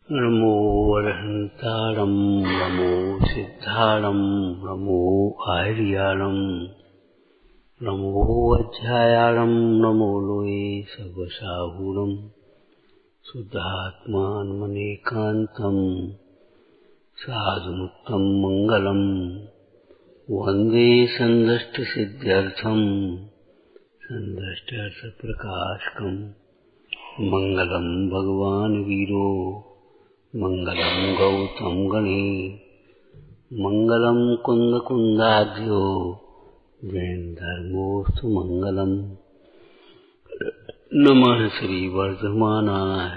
नमो अरहंतारं नमो सिद्धारं नमो आर्यारं नमो अध्यायारं नमो लोये सर्वसाहुरं शुद्धात्मानमनेकान्तं साधुमुक्तं मंगलं वन्दे सन्दष्टसिद्ध्यर्थं सन्दष्टार्थप्रकाशकं मंगलं भगवान् वीरो मंगलं गौतम गणे मंगलं कुंदकुंदाध्यो जैन धर्मोस्तु मंगलम। नमः श्री वर्धमानाय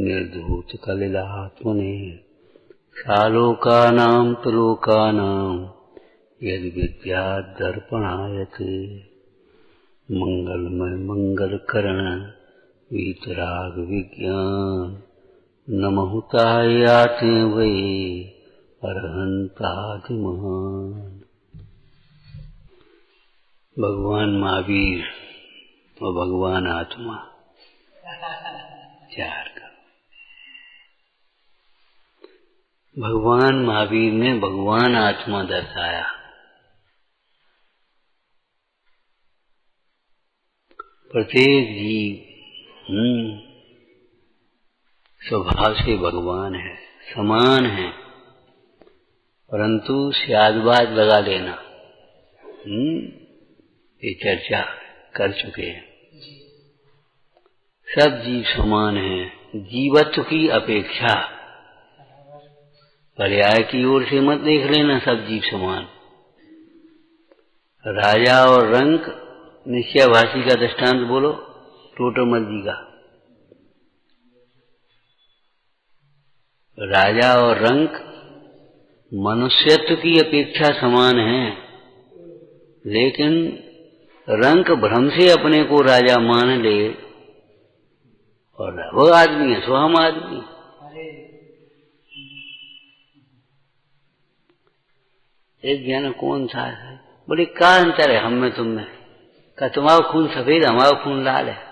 निर्धूत कलिलात्मने सालोकानां त्रिलोकानां यद् विद्याद् दर्पणायते मंगलमय मंगलकरण वीतराग विज्ञान नमहुतायाते वै अरहंतादि महान। भगवान महावीर और भगवान आत्मा चार का। भगवान महावीर ने भगवान आत्मा दर्शाया। प्रत्येक जीव स्वभाव से भगवान है, समान है, परंतु स्यादबाज लगा लेना ये चर्चा कर चुके हैं। सब जीव समान हैं, जीवत्व की अपेक्षा। पर्याय की ओर से मत देख लेना सब जीव समान। राजा और रंक, निश्चयभाषी का दृष्टांत बोलो टोटोमल जी का। राजा और रंक मनुष्यत्व की अपेक्षा समान हैं, लेकिन रंक भ्रम से अपने को राजा मान ले और वो आदमी है, सो हम आदमी। एक ज्ञान कौन सा है, बोले क्या अंतर है हम में तुम में? का तुम्हारा खून सफेद, हमारा खून लाल है।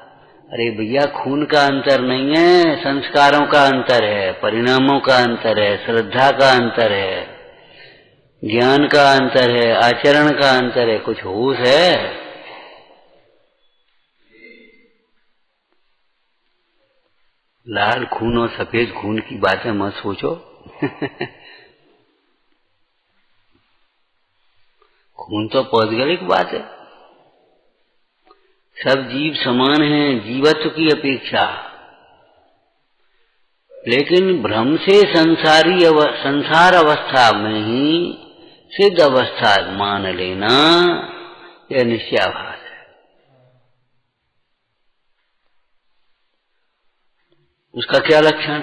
अरे भैया, खून का अंतर नहीं है, संस्कारों का अंतर है, परिणामों का अंतर है, श्रद्धा का अंतर है, ज्ञान का अंतर है, आचरण का अंतर है। कुछ होश है? लाल खून और सफेद खून की बातें मत सोचो। खून तो पौद्गलिक बात है। सब जीव समान हैं जीवत्व की अपेक्षा, लेकिन भ्रम से संसार अवस्था में ही सिद्ध अवस्था मान लेना यह निश्चयाभास है। उसका क्या लक्षण?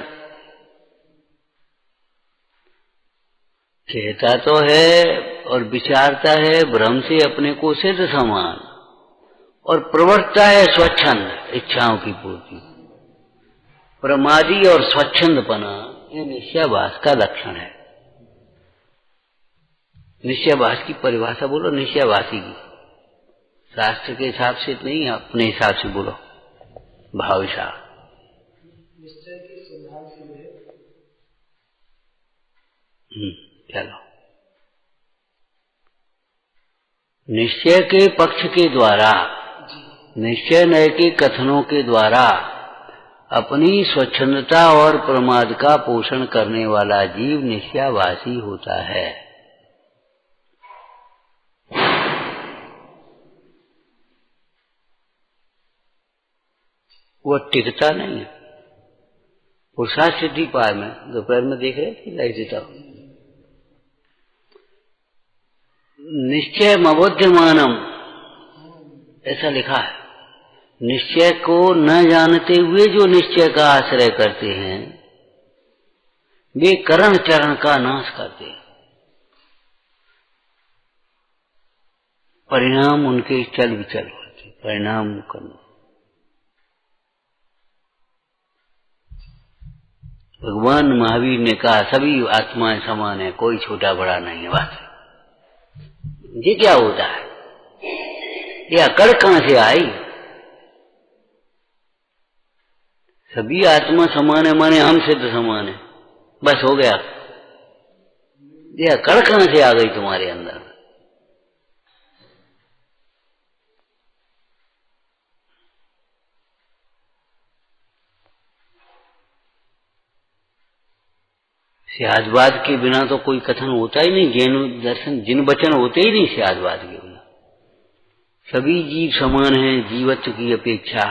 कहता तो है और विचारता है भ्रम से अपने को सिद्ध समान, और प्रवृत्ता है स्वच्छंद इच्छाओं की पूर्ति। प्रमादी और स्वच्छंदपना ये निश्चयाभास का लक्षण है। निश्चयाभास की परिभाषा बोलो, निश्चयभासी की। शास्त्र के हिसाब से नहीं, अपने हिसाब से बोलो, भाविशा। निश्चय के सिद्धांत से चलो, निश्चय के पक्ष के द्वारा, निश्चय नय के कथनों के द्वारा अपनी स्वच्छंदता और प्रमाद का पोषण करने वाला जीव निश्चयाभासी होता है। वो टिकता नहीं है। पुरुषार्थ सिद्धि पार में दोपहर में देख रहे थे, लाइट देता हूं, निश्चय मबोध्यमानम ऐसा लिखा है। निश्चय को न जानते हुए जो निश्चय का आश्रय करते हैं वे करण चरण का नाश करते हैं। परिणाम उनके चल विचल होते, परिणाम करना। भगवान महावीर ने कहा सभी आत्माएं समान है, कोई छोटा बड़ा नहीं है। बात ये क्या होता है? ये अकड़ कहां से आई? सभी आत्मा समान है माने हम सिद्ध समान है, बस हो गया। यह अकड़ कहां से आ गई तुम्हारे अंदर? सियादवाद के बिना तो कोई कथन होता ही नहीं, जैन दर्शन जिन वचन होते ही नहीं सियादवाद के बिना। सभी जीव समान हैं जीवत्व की अपेक्षा।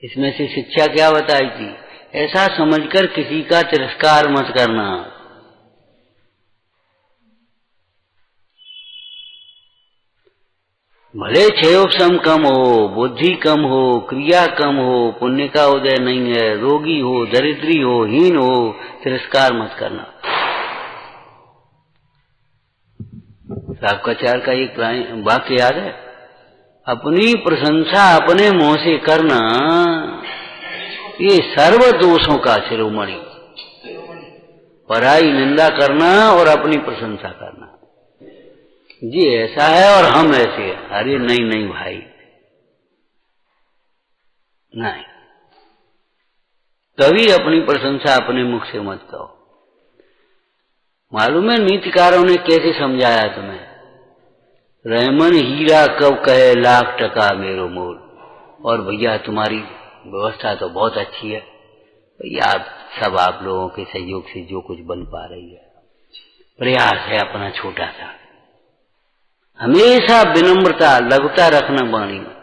इसमें से शिक्षा क्या बताई थी? ऐसा समझकर किसी का तिरस्कार मत करना। भले क्षयोक्षम कम हो, बुद्धि कम हो, क्रिया कम हो, पुण्य का उदय नहीं है, रोगी हो, दरिद्री हो, हीन हो, तिरस्कार मत करना। साहबकाचार्य का एक वाक्य याद है, अपनी प्रशंसा अपने मुंह से करना ये सर्व दोषों का शिरोमणि। पराई निंदा करना और अपनी प्रशंसा करना, जी ऐसा है और हम ऐसे हैं। अरे नहीं नहीं भाई, नहीं। कभी अपनी प्रशंसा अपने मुख से मत कहो। मालूम है नीतिकारों ने कैसे समझाया तुम्हें? रहमन हीरा कब कहे लाख टका मेरो मोल। और भैया तुम्हारी व्यवस्था तो बहुत अच्छी है भैया, सब आप लोगों के सहयोग से जो कुछ बन पा रही है, प्रयास है अपना छोटा सा। हमेशा विनम्रता लघुता रखना वाणी में।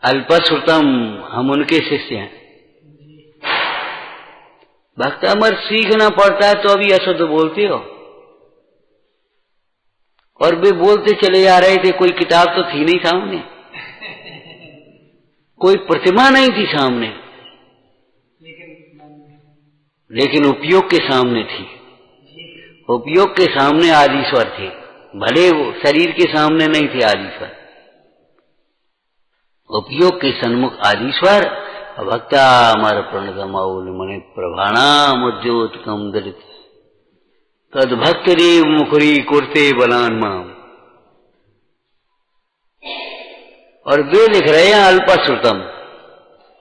अल्पश्रुतम, हम उनके शिष्य हैं। भक्त अमर सीखना पड़ता है तो अभी अशुद्ध बोलते हो, और वे बोलते चले जा रहे थे। कोई किताब तो थी नहीं सामने, कोई प्रतिमा नहीं थी सामने, लेकिन उपयोग के सामने थी। उपयोग के सामने आदिश्वर थे, भले वो शरीर के सामने नहीं थे आदिश्वर। उपयोग के सन्मुख आदिश्वर। भक्ता अमर प्रणतमौल मणि प्रभाणाम उद्योतकम दलित तद भक्त रेव मुखरी कुर्ते बलान माम। और वे लिख रहे हैं अल्पश्रुतम,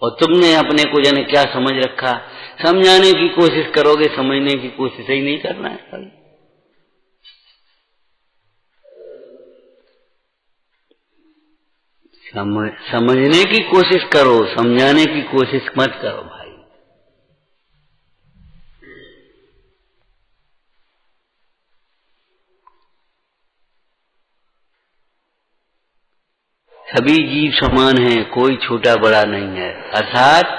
और तुमने अपने को जाने क्या समझ रखा। समझाने की कोशिश करोगे, समझने की कोशिश ही नहीं करना है। समझने की कोशिश करो, समझाने की कोशिश मत करो भाई। सभी जीव समान हैं, कोई छोटा बड़ा नहीं है। अर्थात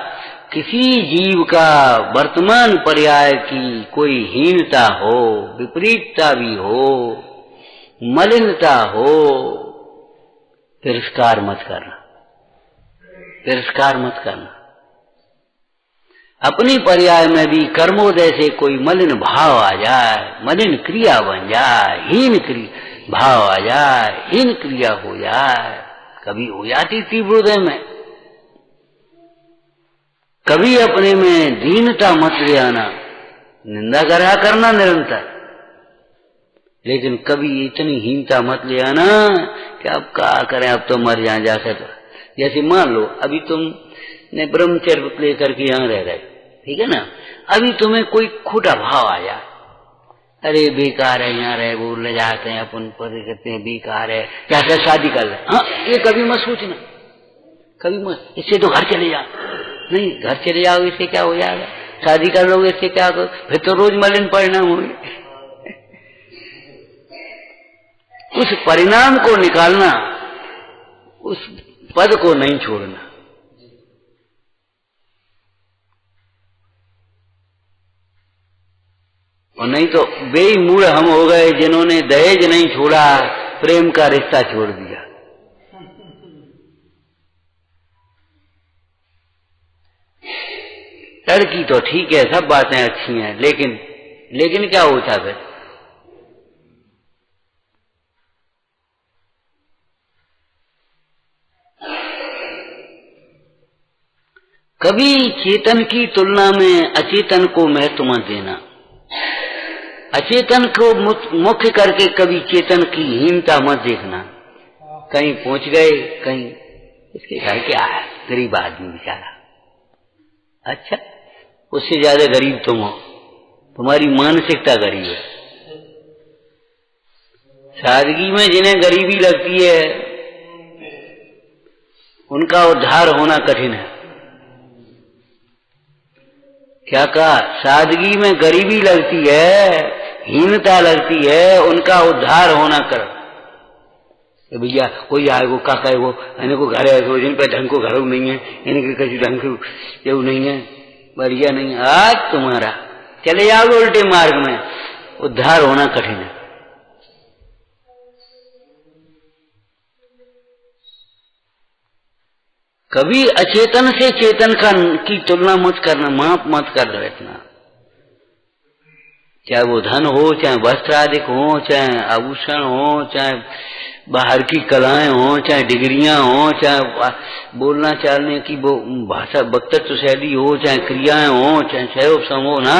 किसी जीव का वर्तमान पर्याय की कोई हीनता हो, विपरीतता भी हो, मलिनता हो, तिरस्कार मत करना, तिरस्कार मत करना। अपनी पर्याय में भी कर्मोदय से कोई मलिन भाव आ जाए, मलिन क्रिया बन जाए, हीन क्रिया भाव आ जाए, हीन क्रिया हो जाए, कभी हो जाती तीव्रोदय में, कभी अपने में दीनता मत ले आना, निंदा करा करना निरंतर, लेकिन कभी इतनी हीनता मत ले आना कि अब क्या करें, अब तो मर जाए जाकर। जैसे मान लो अभी तुमने ब्रह्मचर्य लेकर के यहाँ रह रहे, ठीक है ना, अभी तुम्हें कोई खोटा भाव आ जाए, अरे बेकार है यहाँ रहे, वो ले जाते हैं अपन पता करते हैं बेकार है, क्या शादी कर ले। हाँ, ये कभी मत सोचना, कभी मत, इससे तो घर चले जाओ। नहीं, घर चले जाओ इससे क्या हो जाएगा, शादी कर लोगे इससे क्या करो, फिर तो रोज मलिन परिणाम होंगे। उस परिणाम को निकालना, उस पद को नहीं छोड़ना। और नहीं तो वे ही मूढ़ हम हो गए जिन्होंने दहेज नहीं छोड़ा, प्रेम का रिश्ता छोड़ दिया। लड़की तो ठीक है, सब बातें अच्छी हैं, लेकिन क्या होता फिर? कभी चेतन की तुलना में अचेतन को महत्व मत देना। अचेतन को मुख्य करके कभी चेतन की हीनता मत देखना। कहीं पहुंच गए, कहीं इसके घर क्या है, गरीब आदमी बेचारा। अच्छा, उससे ज्यादा गरीब तुम हो, तुम्हारी मानसिकता गरीब है। सादगी में जिन्हें गरीबी लगती है उनका उद्धार होना कठिन है। क्या कहा? सादगी में गरीबी लगती है, हीनता लगती है, उनका उद्धार होना कर। भैया कोई आए वो काका वो इन्हें को घर है, जिन पे ढंग को घर नहीं है, इनके किसी ढंग से ये नहीं है, बढ़िया नहीं है। आज तुम्हारा चले जाओगे उल्टे मार्ग में, उद्धार होना कठिन है। कभी अचेतन से चेतन की तुलना मत करना, माप मत कर बैठना। चाहे वो धन हो, चाहे वस्त्र आदि हो, चाहे आभूषण हो, चाहे बाहर की कलाएं हो, चाहे डिग्रियां हो, चाहे बोलना चालने की वो भाषा वक्तृत्व शैली हो, चाहे क्रियाएं हो, चाहे सहयोग समूह ना,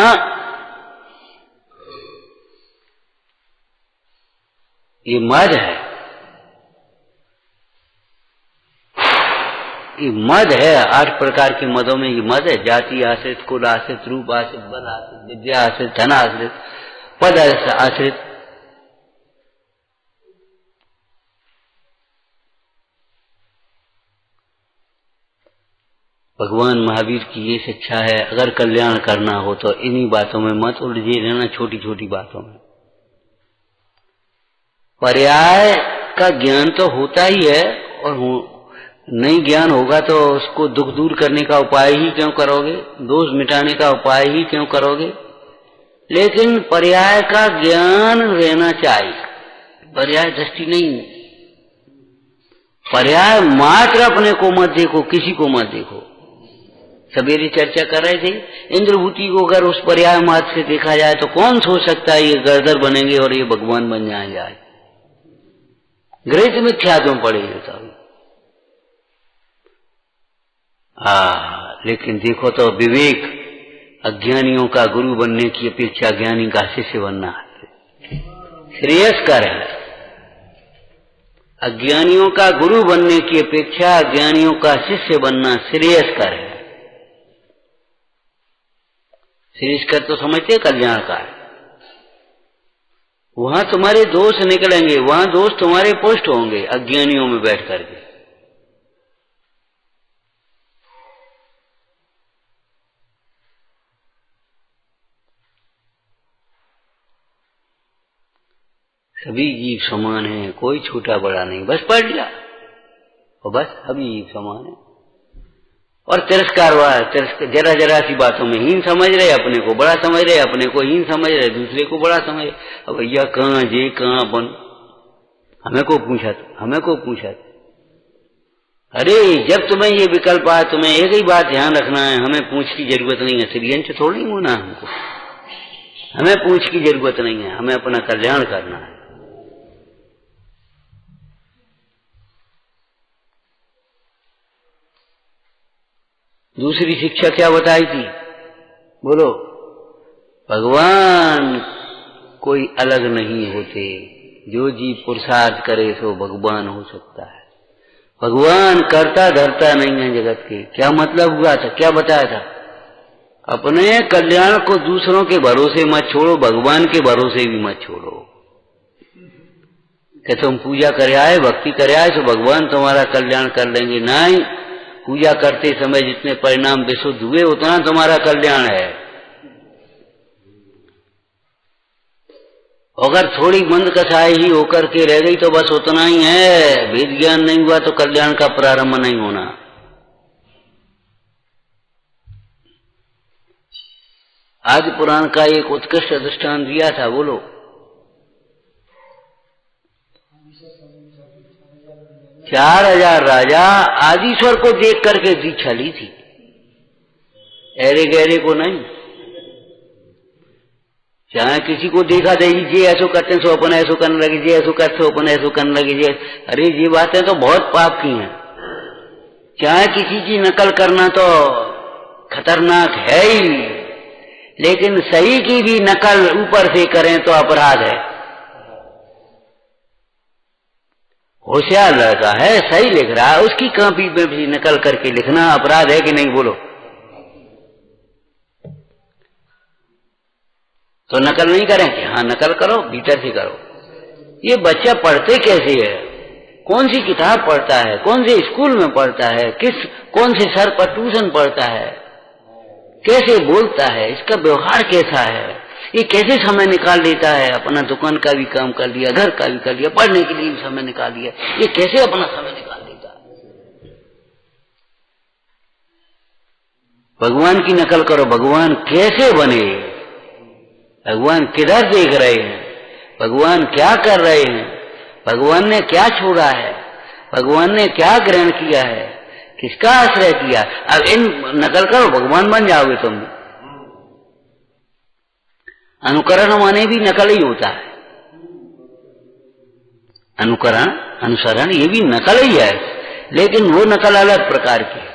ये मद है, ये मद है। 8 प्रकार के मदों में ये मद है। जाति आश्रित, कुल आश्रित, रूप आश्रित, बल आश्रित, विद्या आश्रित, धन आश्रित, पद आश्रित। भगवान महावीर की ये शिक्षा है, अगर कल्याण करना हो तो इन्हीं बातों में मत उलझे रहना, छोटी छोटी बातों में। पर्याय का ज्ञान तो होता ही है, और नहीं ज्ञान होगा तो उसको दुख दूर करने का उपाय ही क्यों करोगे, दोष मिटाने का उपाय ही क्यों करोगे। लेकिन पर्याय का ज्ञान रहना चाहिए, पर्याय दृष्टि नहीं। पर्याय मात्र अपने को मत देखो, किसी को मत देखो। सवेरे चर्चा कर रहे थे, इंद्रभूति को अगर उस पर्याय मात्र से देखा जाए तो कौन सोच सकता है ये गर्दर बनेंगे और ये भगवान बन जाए। गृहित मिथ्यात्व पड़ेगा तब। लेकिन देखो तो विवेक अज्ञानियों का गुरु बनने की अपेक्षा ज्ञानी का शिष्य बनना श्रेयस्कर है। अज्ञानियों का गुरु बनने की अपेक्षा अज्ञानियों का शिष्य बनना श्रेयस्कर है। श्रेयस्कर तो समझते कल्याण का है। वहां तुम्हारे दोष निकलेंगे, वहां दोष तुम्हारे पुष्ट होंगे अज्ञानियों में बैठ करके। सभी जीव समान है, कोई छोटा बड़ा नहीं, बस पढ़ लिया और बस सभी जीव समान है। और तिरस्कार जरा जरा सी बातों में हीन समझ रहे, अपने को बड़ा समझ रहे, अपने को हीन समझ रहे, दूसरे को बड़ा समझ रहे। अब भैया कहाँ जे कहाँ बन, हमें को पूछा था। अरे जब तुम्हें ये विकल्प आया, तुम्हें एक ही बात ध्यान रखना है, हमें पूछ की जरूरत नहीं है। श्रीयंश थोड़ी होना हमको, हमें पूछ की जरूरत नहीं है, हमें अपना कल्याण करना है। दूसरी शिक्षा क्या बताई थी, बोलो? भगवान कोई अलग नहीं होते, जो जीव पुरुषार्थ करे सो भगवान हो सकता है। भगवान करता धरता नहीं है जगत के। क्या मतलब हुआ था, क्या बताया था? अपने कल्याण को दूसरों के भरोसे मत छोड़ो, भगवान के भरोसे भी मत छोड़ो। कि तुम पूजा करे आए, भक्ति करे आए तो भगवान तुम्हारा कल्याण कर लेंगे। नहीं, पूजा करते समय जितने परिणाम विशुद्ध हुए उतना तुम्हारा कल्याण है। अगर थोड़ी मंद कथाई ही होकर के रह गई तो बस उतना ही है। वेद ज्ञान नहीं हुआ तो कल्याण का प्रारंभ नहीं होना। आदि पुराण का एक उत्कृष्ट दृष्टांत दिया था, बोलो। 4000 राजा आदिश्वर को देख करके दीक्षा ली थी, ऐरे गहरे को नहीं। चाहे किसी को देखा देगी, जे ऐसो करते सो अपन ऐसो करने लगे, जे ऐसो करते सो अपन ऐसो करने लगे, जे अरे ये बातें तो बहुत पाप की हैं। चाहे किसी की नकल करना तो खतरनाक है ही, लेकिन सही की भी नकल ऊपर से करें तो अपराध है। होशियार लड़का है, सही लिख रहा है, उसकी कॉपी में भी नकल करके लिखना अपराध है कि नहीं बोलो? तो नकल नहीं करें कि हाँ नकल करो, भीतर से करो। ये बच्चा पढ़ते कैसे है, कौन सी किताब पढ़ता है, कौन से स्कूल में पढ़ता है, कौन से सर पर ट्यूशन पढ़ता है, कैसे बोलता है, इसका व्यवहार कैसा है, ये कैसे समय निकाल लेता है, अपना दुकान का भी काम कर लिया, घर का भी कर लिया, पढ़ने के लिए भी समय निकाल लिया, ये कैसे अपना समय निकाल लेता है? भगवान की नकल करो, भगवान कैसे बने, भगवान किधर देख रहे हैं, भगवान क्या कर रहे हैं, भगवान ने क्या छोड़ा है, भगवान ने क्या ग्रहण किया है, किसका आश्रय किया। अब इन नकल करो, भगवान बन जाओगे तुम। अनुकरण माने भी नकल ही होता है, अनुकरण अनुसरण ये भी नकल ही है, लेकिन वो नकल अलग प्रकार की है।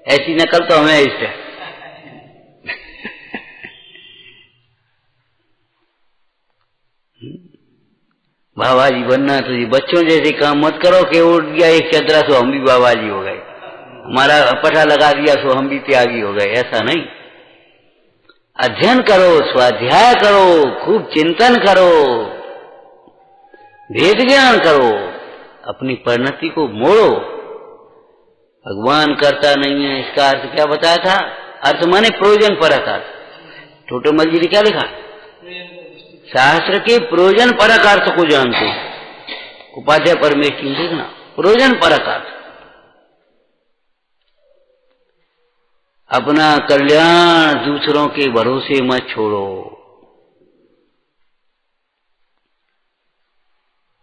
ऐसी नकल तो हमें इष्ट है। बाबा जी बनना तो जी बच्चों जैसे काम मत करो कि उठ गया एक चदरा सो हम भी बाबा जी हो गए, हमारा पटा लगा दिया सो हम भी त्यागी हो गए, ऐसा नहीं। अध्ययन करो, स्वाध्याय करो, खूब चिंतन करो, वेद ज्ञान करो, अपनी परिणति को मोड़ो। भगवान करता नहीं है, इसका अर्थ क्या बताया था? अर्थ माने प्रयोजन परक अर्थ। टोटो मस्जिद क्या लिखा? शास्त्र के प्रयोजन परक अर्थ को जानते हैं। उपाध्याय परमेश्वर देखना, प्रयोजन परक अर्थ। अपना कल्याण दूसरों के भरोसे मत छोड़ो,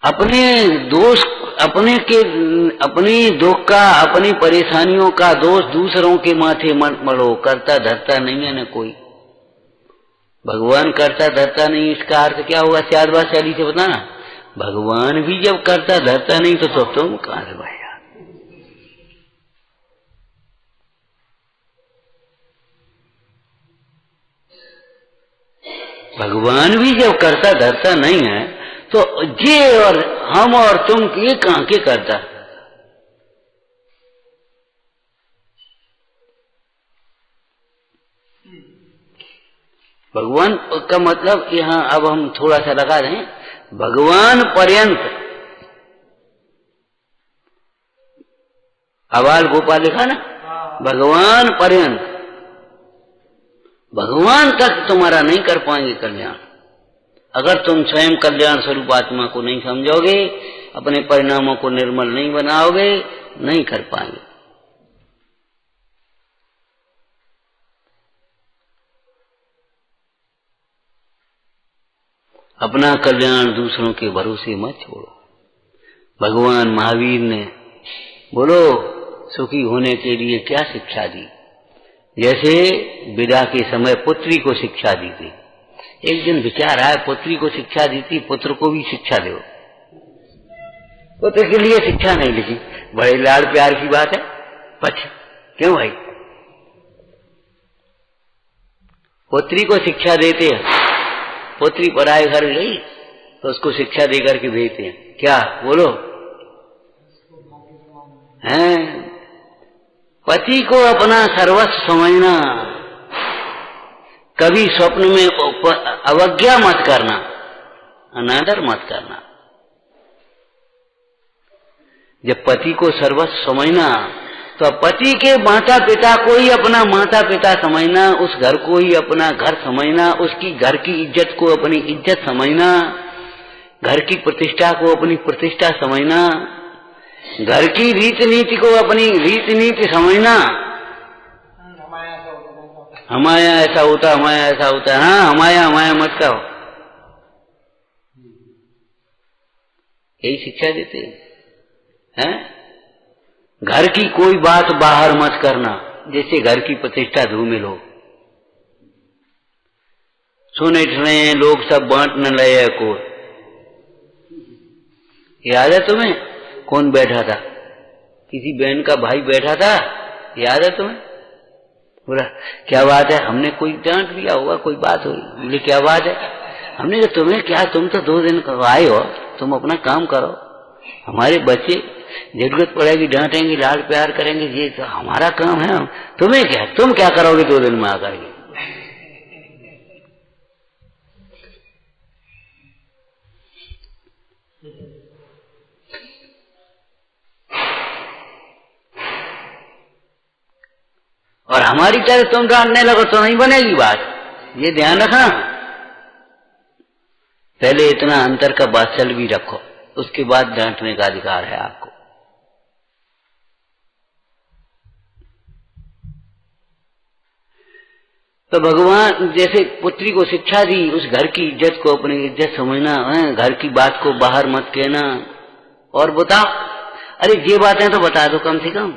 अपने दोष अपनी दुख का, अपनी परेशानियों का दोष दूसरों के माथे मत मढ़ो। करता धरता नहीं है न कोई, भगवान करता धरता नहीं, इसका अर्थ क्या होगा? शायद शैली से बताना। भगवान भी जब करता धरता नहीं तो तुम कहां से भाई? भगवान भी जब करता धरता नहीं है तो ये और हम और तुम ये कहां के करता? भगवान का मतलब यहां अब हम थोड़ा सा लगा दें, भगवान पर्यंत। अबाल गोपाल लिखा ना, भगवान पर्यंत। भगवान तक तुम्हारा नहीं कर पाएंगे कल्याण अगर तुम स्वयं कल्याण स्वरूप आत्मा को नहीं समझोगे, अपने परिणामों को निर्मल नहीं बनाओगे, नहीं कर पाएंगे। अपना कल्याण दूसरों के भरोसे मत छोड़ो। भगवान महावीर ने बोलो सुखी होने के लिए क्या शिक्षा दी? जैसे विदा के समय पुत्री को शिक्षा दी थी। एक दिन विचार आया, पुत्री को शिक्षा दी थी, पुत्र को भी शिक्षा दो। पुत्र के लिए शिक्षा नहीं लिखी, बड़े लाड़ प्यार की बात है। पक्ष क्यों भाई? पुत्री को शिक्षा देते हैं, पुत्री पराए घर गई तो उसको शिक्षा देकर के भेजते हैं। क्या बोलो? हैं? पति को अपना सर्वस्व समझना, कभी स्वप्न में अवज्ञा मत करना, अनादर मत करना। जब पति को सर्वस्व समझना तो पति के माता पिता को ही अपना माता पिता समझना, उस घर को ही अपना घर समझना, उसकी घर की इज्जत को अपनी इज्जत समझना, घर की प्रतिष्ठा को अपनी प्रतिष्ठा समझना, घर की रीति नीति को अपनी रीति नीति समझना। हमाया ऐसा होता, हमाया ऐसा होता है। हाँ, हमाया मत कहो, यही शिक्षा देते हैं। घर की कोई बात बाहर मत करना, जैसे घर की प्रतिष्ठा धूमिल हो। सुने ठने लोग सब बांटने लगे को। याद है तुम्हें कौन बैठा था? किसी बहन का भाई बैठा था, याद है तुम्हें? बोला क्या बात है? हमने कोई डांट दिया होगा, कोई बात हुई। बोले क्या बात है? हमने कहा तुम्हें क्या, तुम तो 2 दिन आए हो, तुम अपना काम करो। हमारे बच्चे जरूरत पड़ेगी डांटेंगे, लाड प्यार करेंगे, ये तो हमारा काम है। तुम्हें क्या, तुम क्या करोगे 2 दिन में आकर के? और हमारी तरह तुम डांटने लगो तो नहीं बनेगी बात, ये ध्यान रखना। पहले इतना अंतर का वात्सल्य भी रखो, उसके बाद डांटने का अधिकार है आपको। तो भगवान जैसे पुत्री को शिक्षा दी, उस घर की इज्जत को अपनी इज्जत समझना, घर की बात को बाहर मत कहना। और बताओ, अरे ये बातें तो बता दो कम से कम,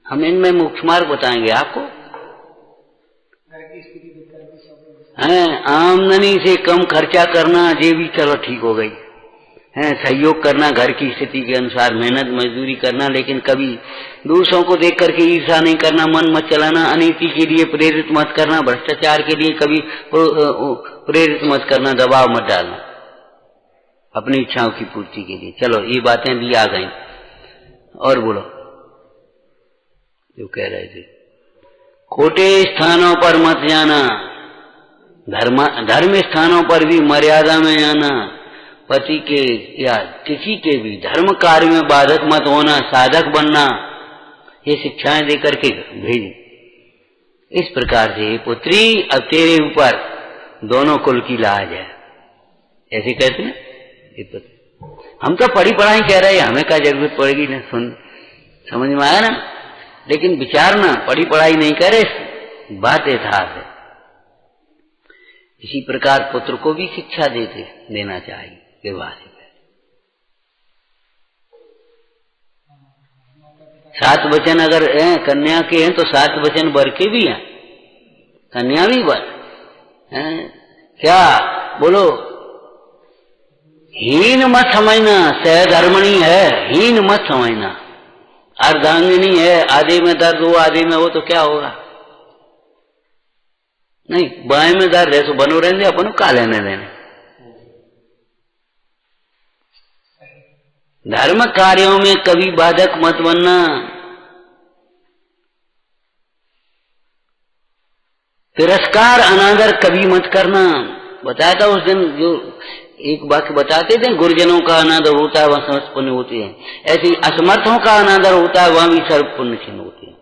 हम इनमें मुख्य मार्ग बताएंगे आपको। आमदनी से कम खर्चा करना, ये भी चलो ठीक हो गई है। सहयोग करना घर की स्थिति के अनुसार, मेहनत मजदूरी करना, लेकिन कभी दूसरों को देख करके ईर्ष्या नहीं करना, मन मत चलाना, अनीति के लिए प्रेरित मत करना, भ्रष्टाचार के लिए कभी प्रेरित मत करना, दबाव मत डालना अपनी इच्छाओं की पूर्ति के लिए। चलो ये बातें भी आ गई। और बोलो जो कह रहे थे, खोटे स्थानों पर मत जाना, धर्म स्थानों पर भी मर्यादा में आना, पति के या किसी के भी धर्म कार्य में बाधक मत होना, साधक बनना, ये शिक्षाएं देकर के भेजी। इस प्रकार से पुत्री अब तेरे ऊपर दोनों कुल की लाज है, ऐसे कहते हैं। हम तो पढ़ी पढ़ाई कह रहे हैं, हमें क्या जरूरत पड़ेगी ना, सुन समझ में आया ना, लेकिन विचारना पढ़ी पढ़ाई नहीं करे, बात यथार्थ है। इसी प्रकार पुत्र को भी शिक्षा देना चाहिए विवाह से पहले। 7 वचन अगर कन्या के हैं तो 7 वचन वर के भी हैं, कन्या भी वर हैं। क्या बोलो, हीन मत समझना, सहधर्मणी है, हीन मत समझना। अर्धांगिनी है, आधे में दर्द हो आधे में हो तो क्या होगा? नहीं, बाएं में दर्द है तो बनो रहने, अपन का लेने देने। धर्म कार्यों में कभी बाधक मत बनना। तिरस्कार अनादर कभी मत करना। बताया था उस दिन, जो एक वाक्य बताते थे, गुरुजनों का अनादर होता है वह समस्त पुण्य होती है, ऐसे ही असमर्थों का अनादर होता है वह भी सर्व पुण्य क्षीण होती है।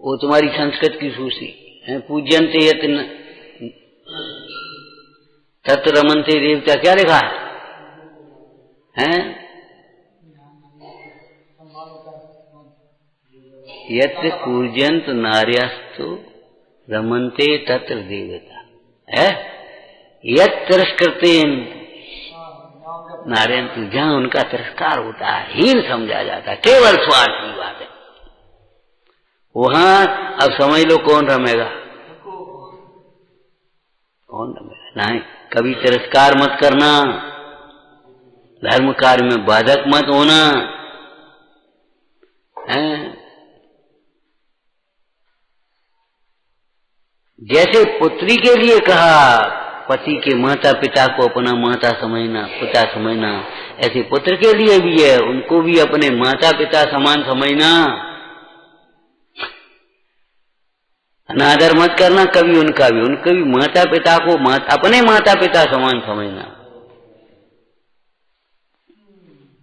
वो तुम्हारी संस्कृत की सूची है, पूज्यन्ते यत् तत्र रमन्ते देवता, क्या लिखा है? यत् पूज्यन्त नार्यस्तु रमन्ते तत्र देवता है, यत् तिरस्कृते नार्यन्तु, जहां उनका तिरस्कार होता है, हीन समझा जाता है, केवल स्वार्थ की बात है, वहां अब समझ लो कौन रमेगा, कौन रमेगा। नहीं, कभी तिरस्कार मत करना, धर्म कार्य में बाधक मत होना है। जैसे पुत्री के लिए कहा, पति के माता पिता को अपना माता समझना, पिता समझना, ऐसे पुत्र के लिए भी है, उनको भी अपने माता पिता समान समझना, अनादर मत करना कभी उनका भी, उनके भी माता पिता को अपने माता पिता समान समझना।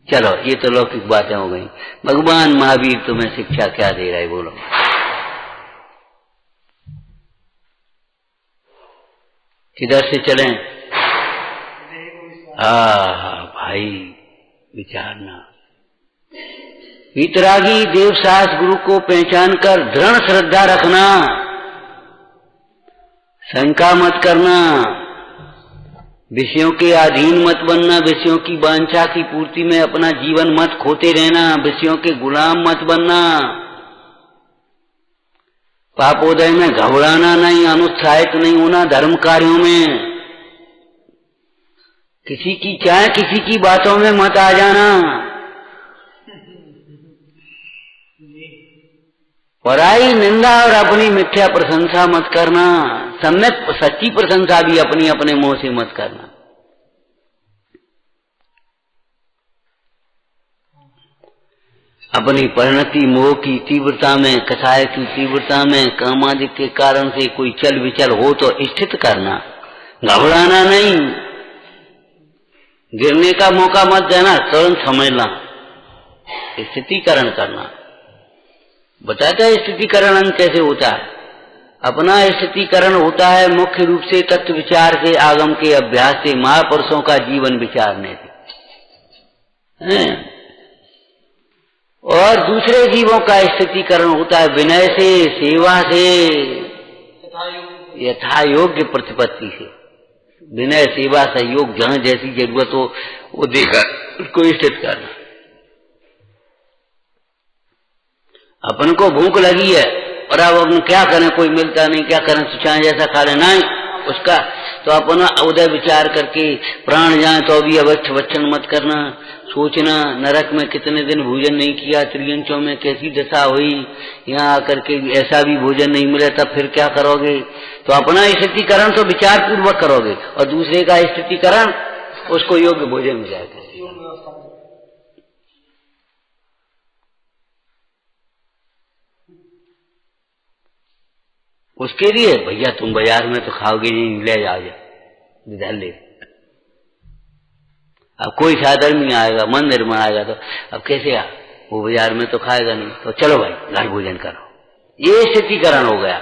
चलो ये तो लौकिक बातें हो गई। भगवान महावीर तुम्हें शिक्षा क्या दे रहे बोलो? किधर से चलें? भाई विचारना। वीतरागी देवसास गुरु को पहचान कर दृढ़ श्रद्धा रखना, शंका मत करना, विषयों के अधीन मत बनना, विषयों की वांछा की पूर्ति में अपना जीवन मत खोते रहना, विषयों के गुलाम मत बनना, पापोदय में घबराना नहीं, अनुत्साहित नहीं होना धर्म कार्यों में, किसी की चाहे किसी की बातों में मत आ जाना, पराई निंदा और अपनी मिथ्या प्रशंसा मत करना, सम्यक सच्ची प्रशंसा भी अपनी अपने मुंह से मत करना। अपनी परिणति मोह की तीव्रता में, कषाय की तीव्रता में, कामादिक के कारण से कोई चल विचल हो तो स्थित करना, घबराना नहीं, गिरने का मौका मत देना, तुरंत समझना, स्थितिकरण करना। बताता है स्थितिकरण कैसे होता है। अपना स्थितिकरण होता है मुख्य रूप से तत्व विचार से, आगम के अभ्यास से, महापुरुषों का जीवन विचारने से। और दूसरे जीवों का स्थितिकरण होता है विनय से, सेवा से, यथा योग्य प्रतिपत्ति से। विनय, सेवा, सहयोग, जहां जैसी जरूरत हो वो देकर उसको स्थित करना। अपन को भूख लगी है और अब अपन क्या करें, कोई मिलता नहीं, क्या करें, चाहे जैसा खा लेना है उसका, तो अपना उदय विचार करके प्राण जाए तो भी अवश्य वचन मत करना, सोचना नरक में कितने दिन भोजन नहीं किया, त्रियंचों में कैसी दशा हुई, यहाँ आकर के ऐसा भी भोजन नहीं मिले, तब फिर क्या करोगे। तो अपना स्थितिकरण तो विचार पूर्वक करोगे और दूसरे का स्थितिकरण उसको योग्य भोजन मिल जाएगा। उसके लिए भैया तुम बाजार में तो खाओगे नहीं, ले जाओगे इधर ले। अब कोई साधन नहीं आएगा, मंदिर में आएगा तो अब कैसे आ, वो बाजार में तो खाएगा नहीं, तो चलो भाई घर भोजन करो, ये स्थितिकरण हो गया।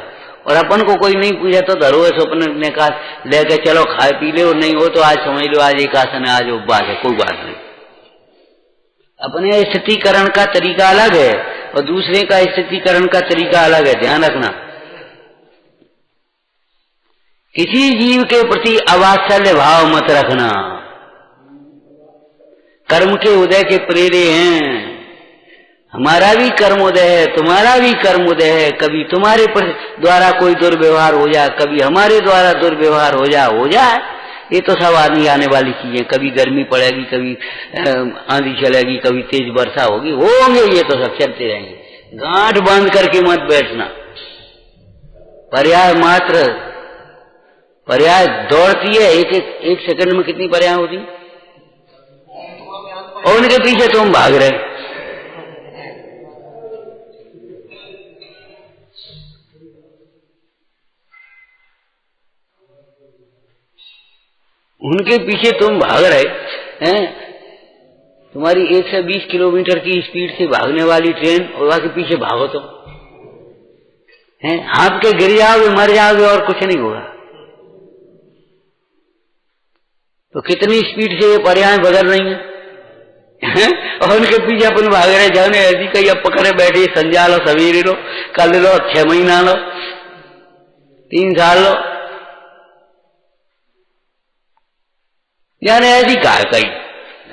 और अपन को कोई नहीं पूछा तो धरो ऐसा अपने ने कहा लेके चलो खाए पी ले, और नहीं हो तो आज समझ लो आज एक आसन है, आज उपवास है, कोई बात नहीं। अपने स्थितिकरण का तरीका अलग है और दूसरे का स्थितिकरण का तरीका अलग है, ध्यान रखना। किसी जीव के प्रति अवात्सल्य भाव मत रखना। कर्म के उदय के प्रेरे हैं, हमारा भी कर्म उदय है, तुम्हारा भी कर्म उदय है। कभी तुम्हारे द्वारा कोई दुर्व्यवहार हो जाए, कभी हमारे द्वारा दुर्व्यवहार हो जाए, ये तो सब आने वाली चीजें। कभी गर्मी पड़ेगी, कभी आंधी चलेगी, कभी तेज वर्षा होगी, होंगे, ये तो सब चलते रहेंगे। गांठ बांध करके मत बैठना। पर्याय मात्र, पर्याय दौड़ती है, एक सेकंड में कितनी पर्याय होती, और उनके पीछे तुम भाग रहे। उनके पीछे तुम भाग रहे हैं। तुम्हारी 120 किलोमीटर की स्पीड से भागने वाली ट्रेन, और वहां के पीछे भागो तुम, हैं, हाथ के गिर जाओगे, मर जाओगे और कुछ नहीं होगा। तो कितनी स्पीड से ये पर्याय बदल रही हैं, और उनके पीछे अपन भाग रहे। जाने ऐसी कहीं अब पकड़े बैठे, संजा लो, सवेरे लो, कल लो, 6 महीना लो, 3 साल लो, जाने ऐसी कहा कही।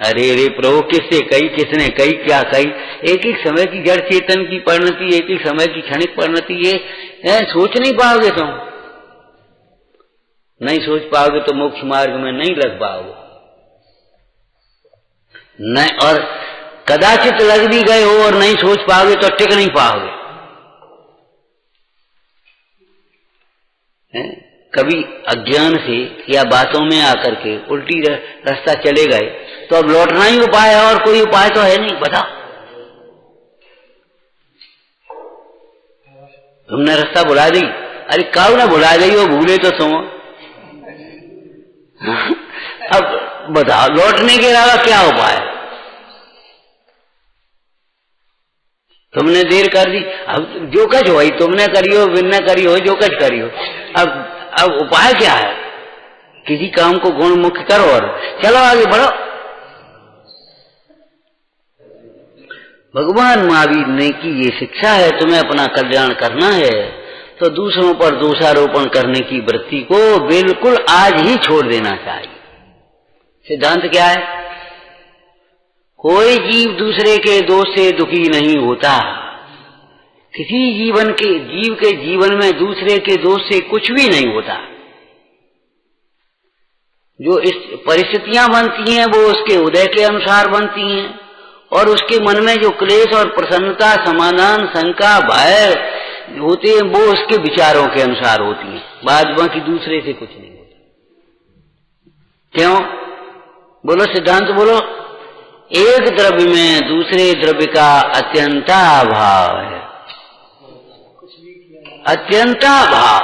अरे प्रभु किससे कही, किसने कही, क्या कही। एक एक समय की जड़ चेतन की परिणति, एक एक समय की क्षणिक परिणति, ये सोच नहीं पाओगे तुम। नहीं सोच पाओगे तो मोक्ष मार्ग में नहीं लग पाओगे, नहीं, और कदाचित लग भी गए हो और नहीं सोच पाओगे तो टिक नहीं पाओगे। कभी अज्ञान से या बातों में आकर के उल्टी रास्ता चले गए तो अब लौटना ही उपाय है, और कोई उपाय तो है नहीं। बताओ, तुमने रास्ता भुला दी, अरे काऊ ना भुला गई हो, भूले तो तुम। अब बताओ लौटने के अलावा क्या उपाय। तुमने देर कर दी, अब जो कच हो तुमने करियो, बिन करी हो, जो कच करियो। अब उपाय क्या है, किसी काम को गुण मुक्त करो और चलो आगे बढ़ो। भगवान महावीर ने की ये शिक्षा है, तुम्हें अपना कल्याण करना है तो दूसरों पर दोषारोपण करने की वृत्ति को बिल्कुल आज ही छोड़ देना चाहिए। सिद्धांत क्या है, कोई जीव दूसरे के दोष से दुखी नहीं होता। किसी जीव के जीवन में दूसरे के दोष से कुछ भी नहीं होता। जो इस परिस्थितियां बनती हैं वो उसके उदय के अनुसार बनती हैं, और उसके मन में जो क्लेश और प्रसन्नता, समाधान, शंका, भय होते हैं वो उसके विचारों के अनुसार होती हैं। बाद बाकी दूसरे से कुछ नहीं होता। क्यों बोलो, सिद्धांत बोलो। एक द्रव्य में दूसरे द्रव्य का अत्यंताभाव है। अत्यंताभाव,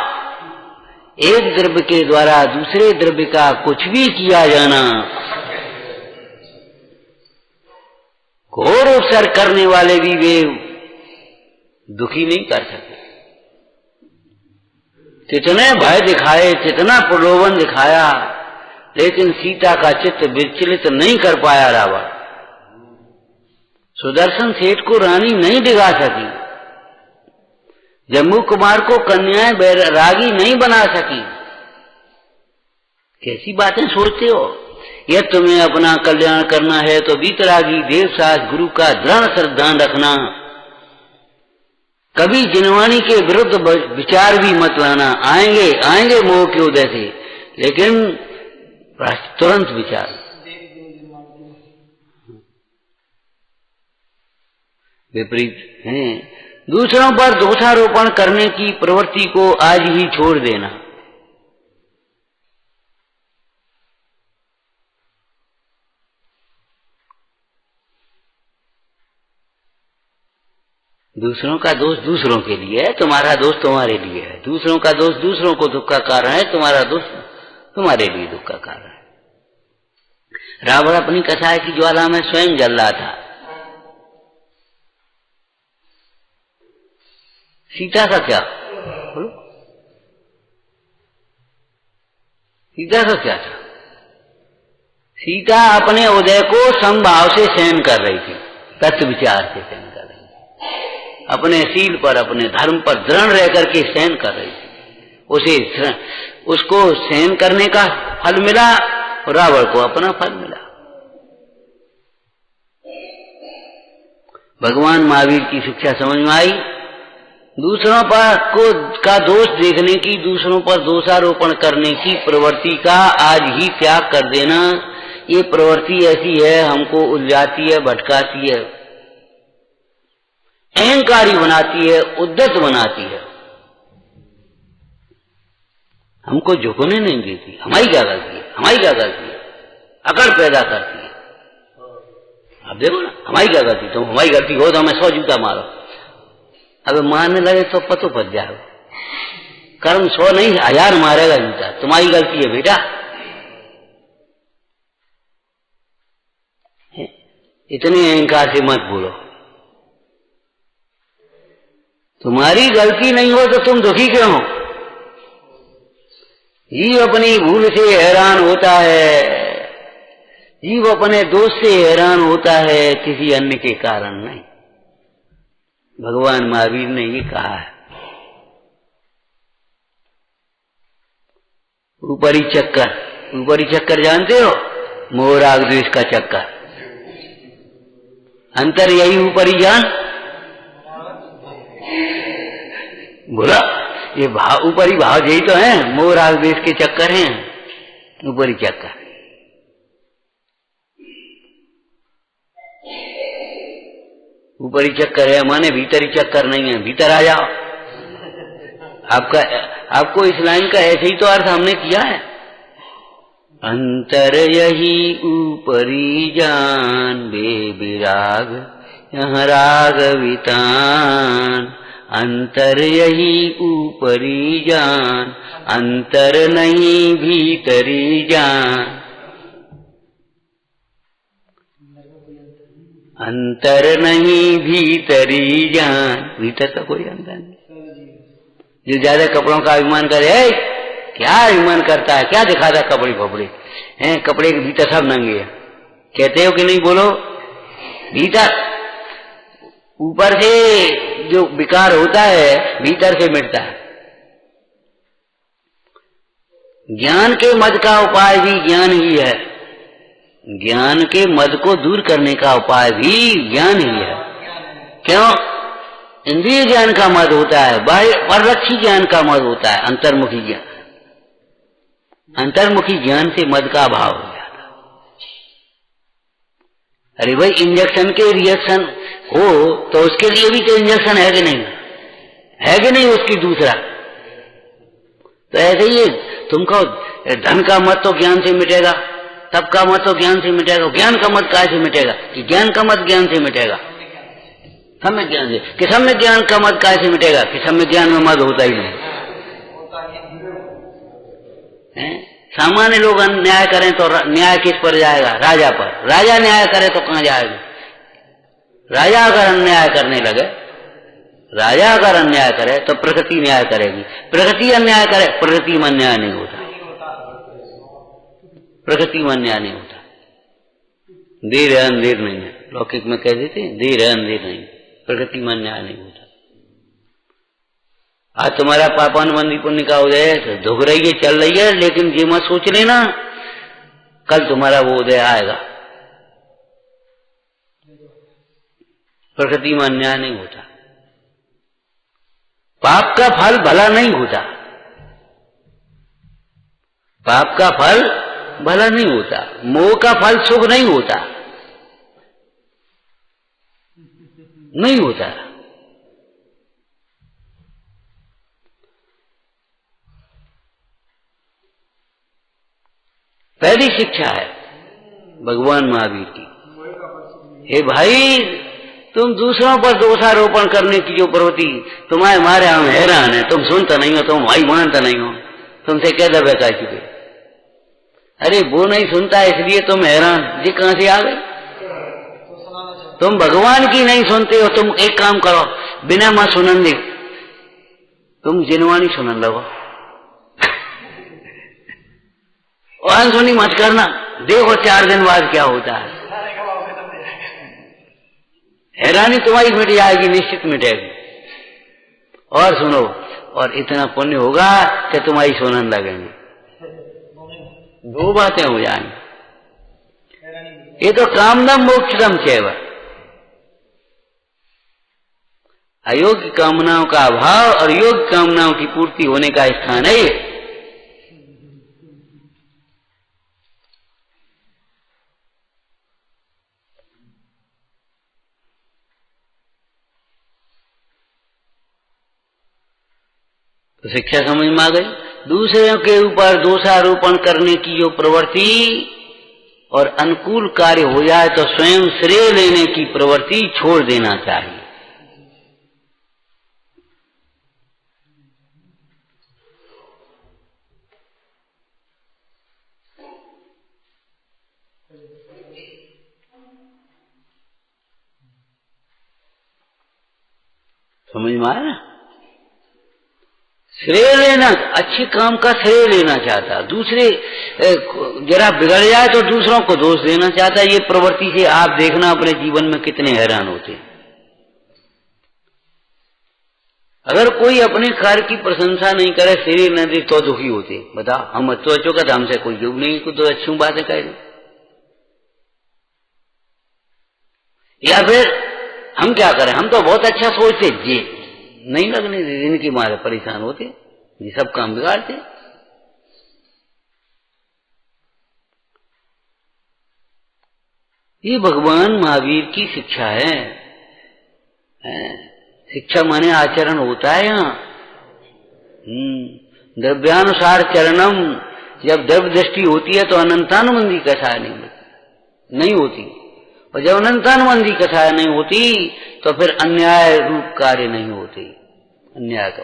एक द्रव्य के द्वारा दूसरे द्रव्य का कुछ भी किया जाना, घोर उपसर्ग करने वाले भी वे दुखी नहीं कर सके। कितने भय दिखाए, कितना प्रलोभन दिखाया, लेकिन सीता का चित्त विचलित नहीं कर पाया रावण। सुदर्शन सेठ को रानी नहीं दिखा सकी, जम्मू कुमार को कन्याएं बैरागी नहीं बना सकी। कैसी बातें सोचते हो? यह तुम्हें अपना कल्याण करना है तो वीतरागी देवशास्त्र गुरु का दृढ़ श्रद्धा रखना, कभी जिनवाणी के विरुद्ध विचार भी मत लाना। आएंगे मोह के उदय से, लेकिन तुरंत विचार। विपरीत है। दूसरों पर दोषारोपण करने की प्रवृत्ति को आज ही छोड़ देना। दूसरों का दोष दूसरों के लिए है, तुम्हारा दोष तुम्हारे लिए है। दूसरों का दोष दूसरों को दुख का कारण है, तुम्हारा दोष तुम्हारे लिए दुख का कारण है। रावण अपनी कसाय की ज्वाला में स्वयं जल रहा था। सीता का क्या? सीता का क्या था? सीता अपने उदय को समभाव से सहन कर रही थी, तत्व विचार से सहन कर रही थी, अपने शील पर, अपने धर्म पर दृढ़ रह करके सहन कर रही थी। उसको सहन करने का फल मिला, रावण को अपना फल मिला। भगवान महावीर की शिक्षा समझ में आई। दूसरों पर का दोष देखने की, दूसरों पर दोषारोपण करने की प्रवृत्ति का आज ही त्याग कर देना। ये प्रवृत्ति ऐसी है, हमको उलझाती है, भटकाती है, अहंकारी बनाती है, उद्धत बनाती है, हमको झुकने नहीं देती। हमारी क्या गलती है? हमारी क्या गलती है? अकड़ पैदा करती है। अब देखो ना, हमारी क्या गलती? तुम हमारी गलती हो तो हमें 100 जूता मारो। अब मारने लगे तो पतो पच जाओ। कर्म 100 नहीं 1000 मारेगा जूता। तुम्हारी गलती है बेटा। इतने अहंकार से मत बोलो। तुम्हारी गलती नहीं हो तो तुम दुखी क्यों हो? जीव अपनी भूल से हैरान होता है, जीव अपने दोष से हैरान होता है, किसी अन्य के कारण नहीं। भगवान महावीर ने ये कहा है। ऊपरी चक्कर, ऊपरी चक्कर जानते हो? मोह राग द्वेष का चक्कर। अंतर यही ऊपरी ज्ञान। बोला ये भाव, ऊपरी भाव यही तो है। मोह राग द्वेष के चक्कर हैं ऊपरी चक्कर। ऊपरी चक्कर है माने भीतरी चक्कर नहीं है। भीतर आ जाओ। आपको इस लाइन का ऐसे ही तो अर्थ हमने किया है। अंतर यही ऊपरी जान, बेविराग यहाँ राग वितान। अंतर यही ऊपरी जान, अंतर नहीं भीतरी जान। अंतर नहीं भीतरी जान। भीतर का कोई अंतर नहीं। जो ज्यादा कपड़ों का अभिमान करे, क्या अभिमान करता है, क्या दिखाता है कपड़े फपड़े हैं, कपड़े के भीतर सब नंगे हैं। कहते हो कि नहीं? बोलो। भीतर ऊपर से जो विकार होता है भीतर से मिटता है। ज्ञान के मद का उपाय भी ज्ञान ही है। ज्ञान के मद को दूर करने का उपाय भी ज्ञान ही है। क्यों? इंद्रिय ज्ञान का मद होता है, परलक्षी ज्ञान का मद होता है, अंतर्मुखी ज्ञान। अंतर्मुखी ज्ञान से मद का अभाव हो जाता। अरे भाई, इंजेक्शन के रिएक्शन हो तो उसके लिए भी तो इंजेक्शन है कि नहीं? है कि नहीं उसकी दूसरा? तो ऐसे ही तुमको धन का मद तो ज्ञान से मिटेगा। सबका मत तो ज्ञान से मिटेगा। ज्ञान का मत काय से मिटेगा? कि ज्ञान का मत ज्ञान से मिटेगा, सम्यक ज्ञान से। कि सम्यक ज्ञान का मत काय से मिटेगा? कि सम्यक ज्ञान में मत होता ही नहीं है। सामान्य लोग न्याय करें तो न्याय किस पर जाएगा? राजा पर। राजा न्याय करे तो कहां जाएगा? राजा अगर अन्याय करने लगे, राजा अगर अन्याय करे तो प्रकृति न्याय करेगी। प्रकृति अन्याय करे, प्रकृति में अन्याय नहीं होता, प्रकृति में अन्याय नहीं होता। देर है अंधेर नहीं है, लौकिक में कह देते देर है अंधेर नहीं, प्रकृति में अन्याय नहीं होता। आज तुम्हारा पापानुबंधी पुण्य का उदय है, धुक रही है, चल रही है, लेकिन ये मत सोच लेना कल तुम्हारा वो उदय आएगा। प्रकृति में अन्याय नहीं होता। पाप का फल भला नहीं होता, पाप का फल भला नहीं होता। मोह का फल सुख नहीं होता, नहीं होता। पहली शिक्षा है भगवान महावीर की, हे भाई तुम दूसरों पर दोषारोपण करने की जो प्रवृत्ति तुम्हारे मारे हम हैरान है। तुम सुनता नहीं हो, तुम भाई मानता नहीं हो, तुमसे कह दबे का चुके। अरे वो नहीं सुनता इसलिए तुम हैरान, जी कहां से आ गए? तुम भगवान की नहीं सुनते हो। तुम एक काम करो, बिना मां सुनन दे तुम जिनवानी सुनन लगो, और सुनी मत करना। देखो 4 दिन बाद क्या होता है। हैरानी तुम्हारी मिट जाएगी, निश्चित मिटेगी। और सुनो, और इतना पुण्य होगा कि तुम्हारी सुनन लगेंगे। 2 बातें हो जाएंगी। ये तो कामदम मोक्षदम चैव, अयोग्य कामनाओं का अभाव और योग्य कामनाओं की पूर्ति होने का स्थान है ये। तो शिक्षा समझ में आ गई। दूसरों के ऊपर दोषारोपण करने की जो प्रवृत्ति और अनुकूल कार्य हो जाए तो स्वयं श्रेय लेने की प्रवृत्ति छोड़ देना चाहिए। समझ में आया ना? श्रेय लेना, अच्छे काम का श्रेय लेना चाहता, दूसरे जरा बिगड़ जाए तो दूसरों को दोष देना चाहता। ये प्रवृत्ति से आप देखना अपने जीवन में कितने हैरान होते हैं। अगर कोई अपने कार्य की प्रशंसा नहीं करे, श्रेय न दे तो दुखी होते। बताओ, हम तो अच्छो का हमसे कोई योग नहीं, कुछ तो अच्छी बातें कह दे। या फिर हम क्या करें, हम तो बहुत अच्छा सोचते, जी नहीं लगने इनकी मारे परेशान होते, ये सब काम बिगाड़ते। ये भगवान महावीर की शिक्षा है। शिक्षा माने आचरण होता है यहाँ। द्रव्यानुसार चरणम, जब द्रव्य दृष्टि होती है तो अनंतानुबंधी कथा नहीं होती, और जब अनंतानुबंधी कथा नहीं होती तो फिर अन्याय रूप कार्य नहीं होते। अन्याय का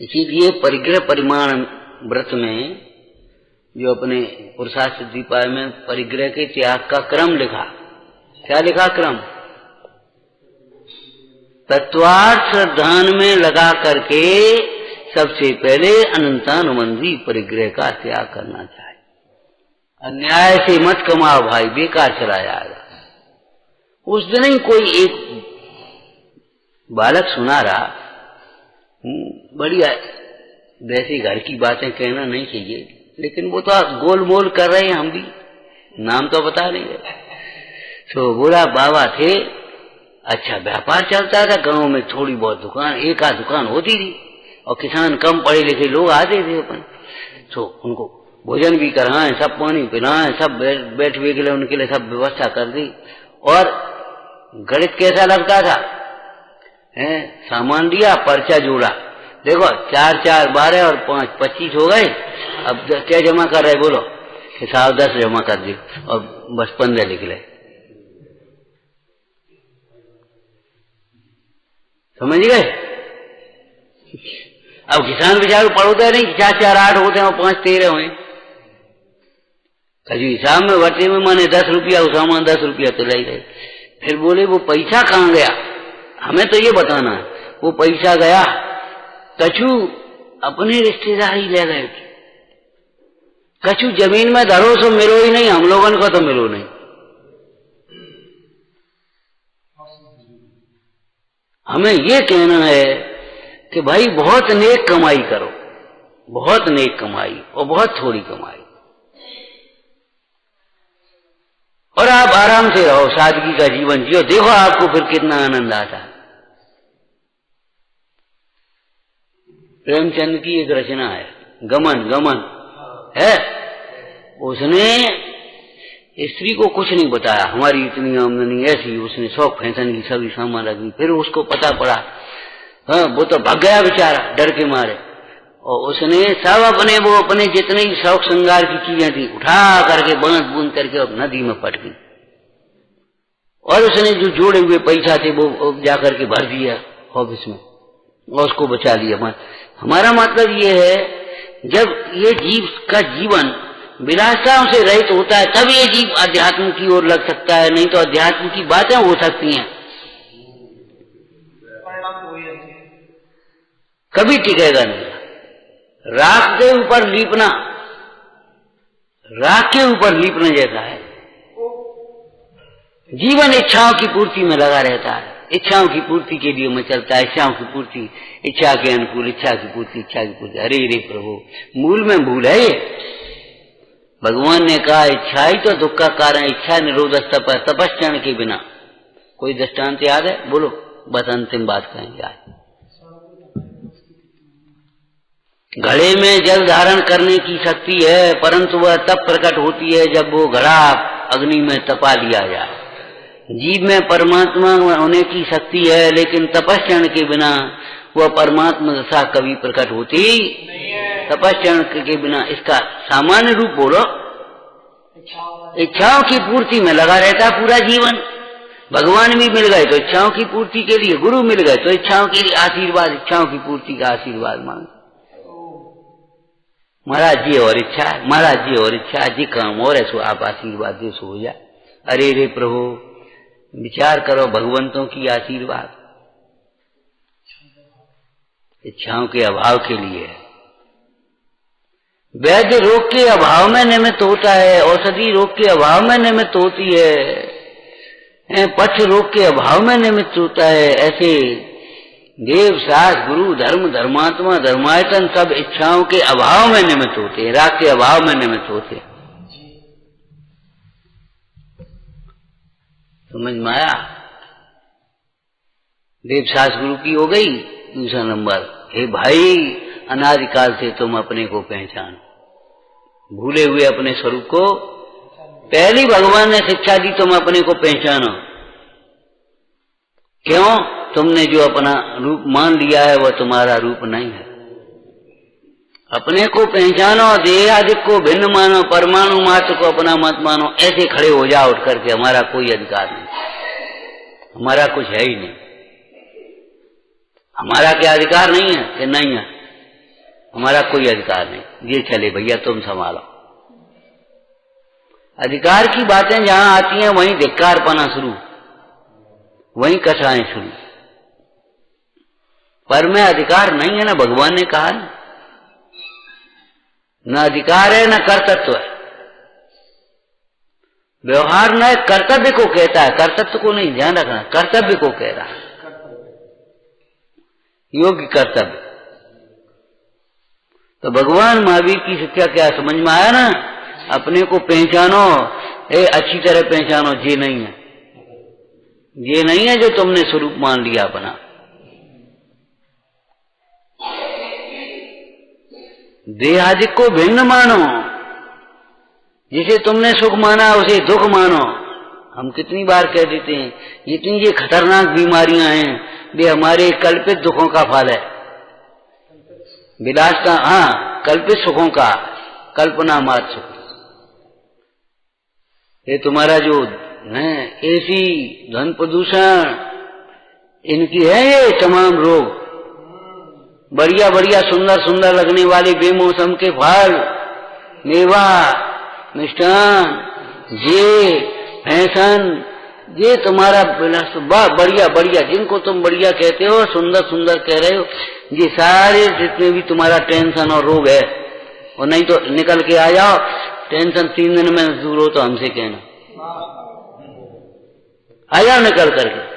इसीलिए परिग्रह परिमाण व्रत में जो अपने पुरुषार्थ दीपाय में परिग्रह के त्याग का क्रम लिखा, क्या लिखा क्रम? तत्वार्थ ध्यान में लगा करके सबसे पहले अनंतानुबंधी परिग्रह का त्याग करना चाहिए। अन्याय से मत कमाओ भाई, बेकार चला जाएगा। उस दिन ही कोई एक बालक सुना रहा, बढ़िया, वैसे घर की बातें कहना नहीं चाहिए, लेकिन वो तो गोल मोल कर रहे हैं, हम भी नाम तो बता नहीं रहे। तो बोला बाबा थे, अच्छा व्यापार चलता था गांव में, थोड़ी बहुत दुकान, एक आध दुकान होती थी, और किसान कम पढ़े लिखे लोग आते थे अपन, तो उनको भोजन भी कराएं, सब पानी पिलाएं, सब बैठने के लिए उनके लिए सब व्यवस्था कर दी। और गणित कैसा लगता था, सामान दिया, पर्चा जोड़ा, देखो 4 4 12 और 5 25 हो गए, अब क्या जमा कर रहे बोलो, हिसाब 10 जमा कर दी और बस 15 लिख ले। समझ गए? अब किसान बेचारे पढ़ोते नहीं, 4 8 होते हैं और 5 13 हुए। कभी हिसाब में भर्ती में माने 10 रुपया सामान 10 रुपया तो लाई गए। फिर बोले वो पैसा कहाँ गया, हमें तो ये बताना है। वो पैसा गया कछु अपने रिश्तेदार ही ले गए, कछु जमीन में धरो सो मिलो ही नहीं, हम लोगों को तो मिलो नहीं। हमें ये कहना है कि भाई बहुत नेक कमाई करो, बहुत नेक कमाई और बहुत थोड़ी कमाई, और आप आराम से रहो, सादगी का जीवन जियो। देखो आपको फिर कितना आनंद आता है। प्रेमचंद की एक रचना है गमन, गमन है। उसने स्त्री को कुछ नहीं बताया, हमारी इतनी आमदनी ऐसी, उसने शौक फैशन की सभी सामान रखी। फिर उसको पता पड़ा, हाँ वो तो भाग गया बेचारा डर के मारे, और उसने सब अपने जितने भी शौक श्रृंगार की चीजें थी उठा करके बांध बूंद करके अब नदी में पट गई, और उसने जो जोड़े हुए पैसा थे वो जाकर के भर दिया ऑफिस में और उसको बचा लिया। हमारा मतलब ये है, जब ये जीव का जीवन विलासिताओं से रहित होता है तब ये जीव अध्यात्म की ओर लग सकता है, नहीं तो अध्यात्म की बातें हो सकती हैं, कभी टिकेगा नहीं। राख के ऊपर लीपना, राख के ऊपर लीपना जैसा है। जीवन इच्छाओं की पूर्ति में लगा रहता है, इच्छाओं की पूर्ति के लिए मैं चलता है, इच्छाओं की पूर्ति, इच्छा के अनुकूल, इच्छा की पूर्ति, इच्छा की पूर्ति। अरे रे प्रभु, मूल में भूल है ये। भगवान ने कहा इच्छा ही तो दुख का कारण, इच्छा निरोध तप, तपस्या के बिना। कोई दृष्टांत याद है? बोलो, बस अंतिम बात कहेंगे आज। घड़े में जल धारण करने की शक्ति है, परंतु वह तब प्रकट होती है जब वो घड़ा अग्नि में तपा लिया जाए। जीव में परमात्मा होने की शक्ति है, लेकिन तपस्या के बिना वह परमात्मा दशा कभी प्रकट होती नहीं है। तपस्या के बिना इसका सामान्य रूप बोलो, इच्छाओं की पूर्ति में लगा रहता है पूरा जीवन। भगवान भी मिल गए तो इच्छाओं की पूर्ति के लिए, गुरु मिल गए तो इच्छाओं के लिए आशीर्वाद, इच्छाओं की पूर्ति का आशीर्वाद मांग। महाराज जी और इच्छा, महाराज जी और इच्छा, जी काम और ऐसो आप आशीर्वाद दे सो हो जाए। अरे रे प्रभु, विचार करो भगवंतों की आशीर्वाद इच्छाओं के अभाव के लिए। वैद्य रोग के अभाव में निमित्त होता है, औषधि रोग के अभाव में निमित्त होती है, पक्ष रोग के अभाव में निमित्त होता है। ऐसे देव शास्त्र गुरु धर्म धर्मात्मा धर्मायतन सब इच्छाओं के अभाव में निमित्त होते हैं, राग के अभाव में निमित्त होते हैं। समझ में आया? देव शास्त्र गुरु की हो गई। दूसरा नंबर, हे भाई अनादिकाल से तुम अपने को पहचानो, भूले हुए अपने स्वरूप को। पहली भगवान ने शिक्षा दी, तुम अपने को पहचानो। क्यों? तुमने जो अपना रूप मान लिया है वह तुम्हारा रूप नहीं है। अपने को पहचानो, देहादिक को भिन्न मानो, परमाणु मात्र को अपना मत मानो। ऐसे खड़े हो जाओ उठ करके, हमारा कोई अधिकार नहीं, हमारा कुछ है ही नहीं। हमारा क्या अधिकार नहीं है कि नहीं है? हमारा कोई अधिकार नहीं। ये चले भैया तुम संभालो। अधिकार की बातें जहां आती हैं वहीं धिक्कार पाना शुरू, वहीं कथाएं शुरू। पर में अधिकार नहीं है ना, भगवान ने कहा न अधिकार है न कर्तव्य है। व्यवहार न कर्तव्य को कहता है, कर्तव्य को नहीं, ध्यान रखना, कर्तव्य को कह रहा है, योग्य कर्तव्य। तो भगवान महावीर की शिक्षा क्या समझ में आया ना? अपने को पहचानो, अच्छी तरह पहचानो। ये नहीं है, ये नहीं है जो तुमने स्वरूप मान लिया अपना। देहादिक को भिन्न मानो, जिसे तुमने सुख माना उसे दुख मानो। हम कितनी बार कह देते हैं, इतनी ये खतरनाक बीमारियां हैं, वे हमारे कल्पित दुखों का फल है, विलास का, हाँ, कल्पित सुखों का, कल्पना मात्र सुख। ये तुम्हारा जो है एसी, ध्वनि प्रदूषण, इनकी है ये तमाम रोग। बढ़िया बढ़िया सुंदर सुंदर लगने वाले बेमौसम के फल, मेवा, मिष्टान, ये फैशन, ये तुम्हारा बढ़िया बढ़िया, जिनको तुम बढ़िया कहते हो, सुंदर सुंदर कह रहे हो, ये सारे जितने भी तुम्हारा टेंशन और रोग है, और नहीं तो निकल के आ जाओ, टेंशन 3 दिन में दूर हो तो हमसे कहना, आ जाओ निकल करके।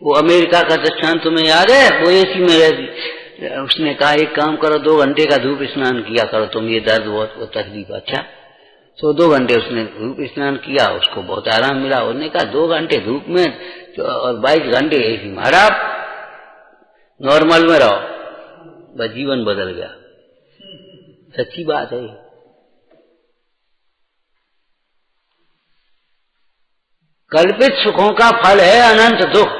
वो अमेरिका का दृष्टांत तुम्हें याद है, वो एसी में रहती, उसने कहा एक काम करो, 2 घंटे का धूप स्नान किया करो तुम, ये दर्द बहुत तकलीफ। अच्छा, तो 2 घंटे उसने धूप स्नान किया, उसको बहुत आराम मिला। उसने कहा 2 घंटे धूप में और 22 घंटे एसी में, आप नॉर्मल में रहो, बस जीवन बदल गया। सच्ची बात है। कल्पित सुखों का फल है अनंत दुख,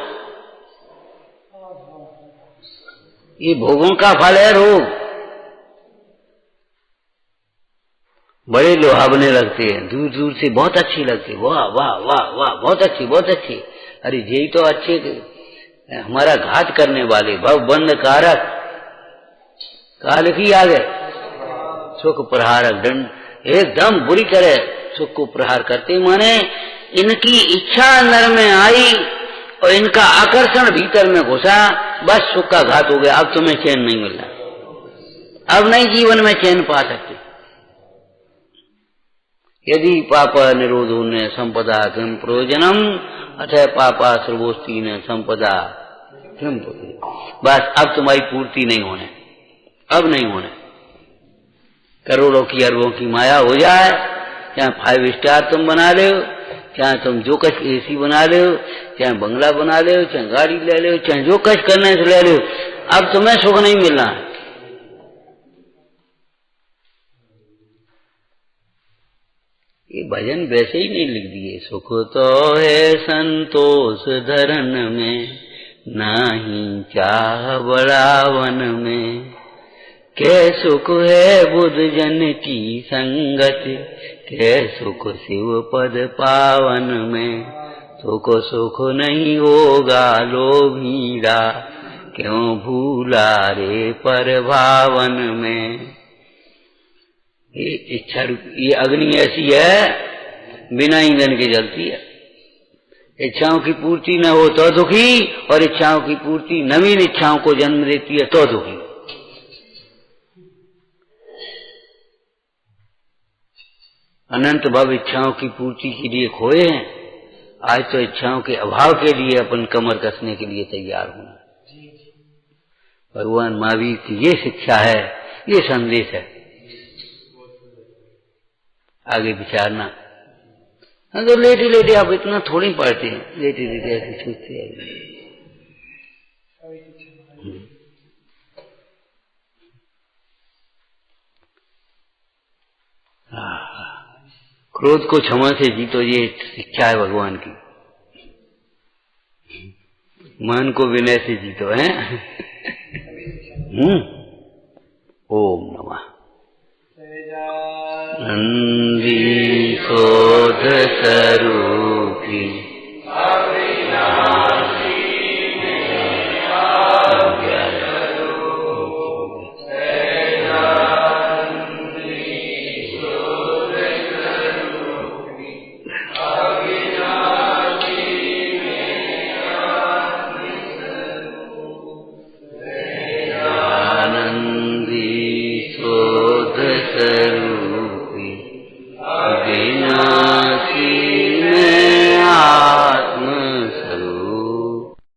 ये भोगों का फल है रोग। बड़े लुभावने लगते हैं, दूर दूर से बहुत अच्छी लगती है, वाह वाह वाह वाह, बहुत अच्छी बहुत अच्छी। अरे यही तो अच्छे हमारा घात करने वाले, भव बंध कारक, काल की आ गए, सुख प्रहारक, दंड एकदम बुरी तरह सुख को प्रहार करते। माने इनकी इच्छा अंदर में आई और इनका आकर्षण भीतर में घुसा, बस सुख का घात हो गया। अब तुम्हें चैन नहीं मिल रहा, अब नहीं जीवन में चैन पा सकते। यदि पापा निरोधो न संपदा किम प्रयोजनम, अतः पापा सर्वोस्ती न संपदा किम प्रयोजनम। बस अब तुम्हारी पूर्ति नहीं होने, अब नहीं होने। करोड़ों की अरबों की माया हो जाए, चाहे 5 स्टार तुम बना ले, चाहे तुम जो कुछ एसी बना ले, चाहे बंगला बना ले, चाहे गाड़ी ले ले, चाहे जो कुछ करने से ले ले, अब तुम्हें सुख नहीं मिलना है। ये भजन वैसे ही नहीं लिख दिए। सुख तो है संतोष धरन में, नाही चाह बढ़ावन में। के सुख है बुद्ध जन की संगत, के सुख शिव पद पावन में। तुको सुख नहीं होगा लोभीरा, क्यों भूला रे पर भावन में। ये इच्छा, ये अग्नि ऐसी है बिना ईंधन के जलती है। इच्छाओं की पूर्ति न हो तो दुखी, और इच्छाओं की पूर्ति नवीन इच्छाओं को जन्म देती है तो दुखी। अनंत भव इच्छाओं की पूर्ति के लिए खोए हैं, आज तो इच्छाओं के अभाव के लिए अपन कमर कसने के लिए तैयार होना। भगवान महावीर की ये शिक्षा है, ये संदेश है। आगे विचारना। हाँ तो लेटे लेटे आप इतना थोड़ी पढ़ते हैं, लेटे लेटे ऐसे छूटते हैं। क्रोध को क्षमा से जीतो, ये शिक्षा है भगवान की। मन को विनय से जीतो है। ओम नमः। नंदी शोध स्वरूपी